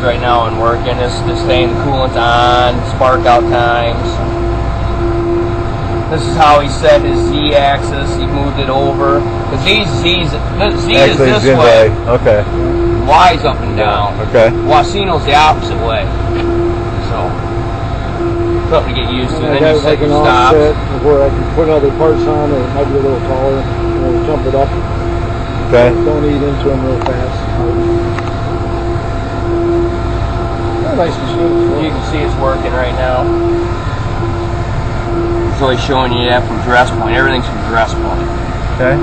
right now and working. It's just staying the coolant on, spark out times. This is how he set his Z-axis. He moved it over. The Z is this way. Okay. Y's up and down. Okay. Wasino's the opposite way. So, something to get used to. And Then I you got set like an your stops. offset where I can put other parts on, or it might be a little taller. Jump it up. Okay. Don't eat into them real fast. Nice machine. You can see it's working right now. It's always showing you that from dress point. Everything's from dress point. Okay.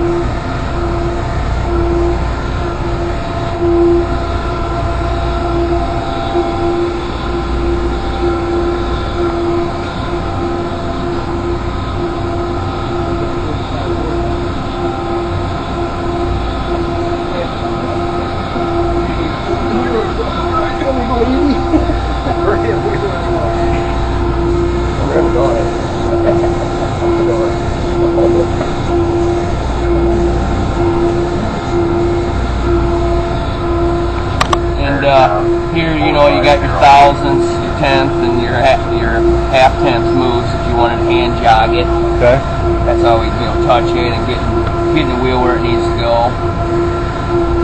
Here, you know, you got your thousandths, your tenth, and your half tenth moves if you wanted to hand jog it. Okay. That's always, you know, touching and getting the wheel where it needs to go.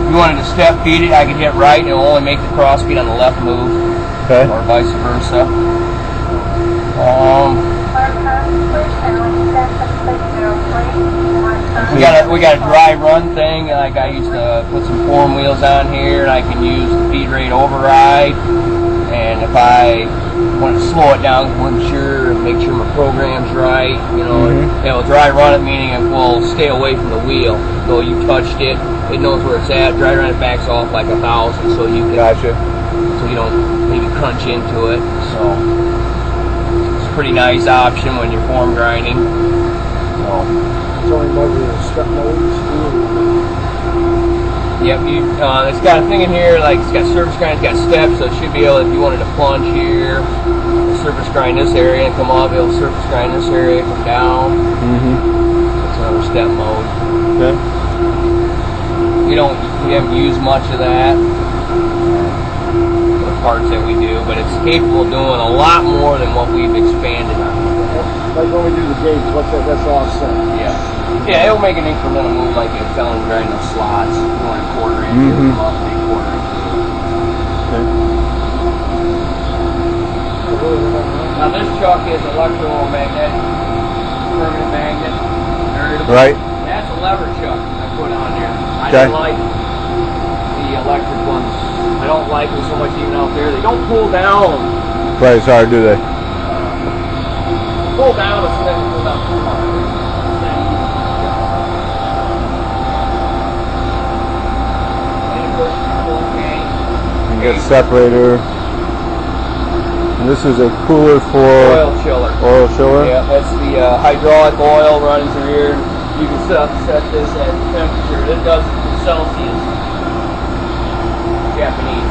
If you wanted to step feed it, I could hit right and it'll only make the cross feed on the left move. Okay. Or vice versa. We got a dry run thing. Like I used to put some form wheels on here, and I can use the feed rate override. And if I want to slow it down, wasn't sure, make sure my program's right, you know, it'll dry run it, meaning it will stay away from the wheel. So you touched it, it knows where it's at. Dry run it backs off like 1,000, so you can, Gotcha. so you don't maybe crunch into it. So it's a pretty nice option when you're form grinding. So. Talking about the step modes. Yep, it's got a thing in here, like it's got surface grind, it's got steps, so it should be able, if you wanted to plunge here, surface grind this area and come up, it'll surface grind this area, come down. That's another step mode. Okay. We haven't used much of that, the parts that we do, but it's capable of doing a lot more than what we've expanded on. Like when we do the gauge, what's that? That's offset. Yeah. Yeah, it'll make an incremental move like it's telling grind those slots. You want a quarter inch, it'll come up, make quarter inch. Okay. Now this chuck is electromagnetic, permanent magnet. Right. That's a lever chuck I put on there. I Okay. didn't like the electric ones. I don't like them so much even out there. They don't pull down. Right, sorry, do they? Pull down as soon as you pull down too hard. You get a separator. And this is a cooler for Oil chiller. oil chiller. Yeah, that's the hydraulic oil running through here. You can set this at temperature. It does it in Celsius. Japanese.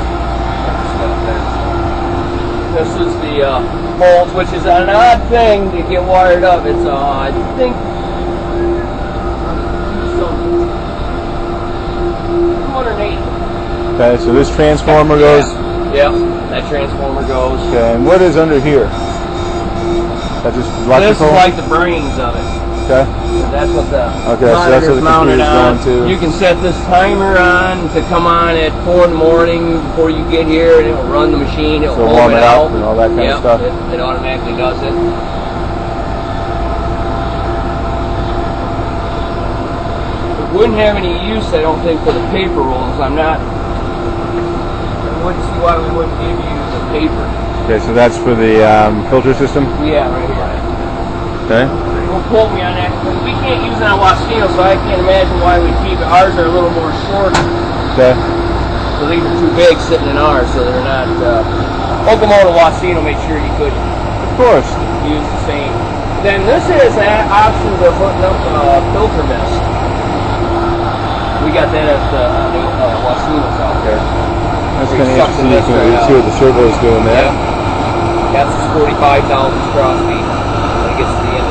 This is the molds, which is an odd thing to get wired up. It's I think 280. Okay, so this transformer goes. Yep, that transformer goes. Okay, and what is under here? That's just electrical? This is like the brains of it. Okay. That's what the Okay, so that's what the mounted computer's on. going to. You can set this timer on to come on at 4 in the morning before you get here, and it will run the machine. It will So warm it up and all that kind of stuff. It automatically does it. It wouldn't have any use, I don't think, for the paper rolls. I wouldn't see why we wouldn't give you the paper. Okay, so that's for the filter system? Yeah, right here. Okay. Don't quote me on that. We can't use it on Wasino, so I can't imagine why we keep it. Ours are a little more short. Okay. So these are too big sitting in ours, so they're not. Okamoto Wasino made sure you could Of course. use the same. Then this is an option to putting up filter mist. We got that at the Wasino's out there. That's Where kind you of suck the interesting. You mist can right see out. what the servo is doing there. Yeah. That's 45,000 cross feet when it gets to the end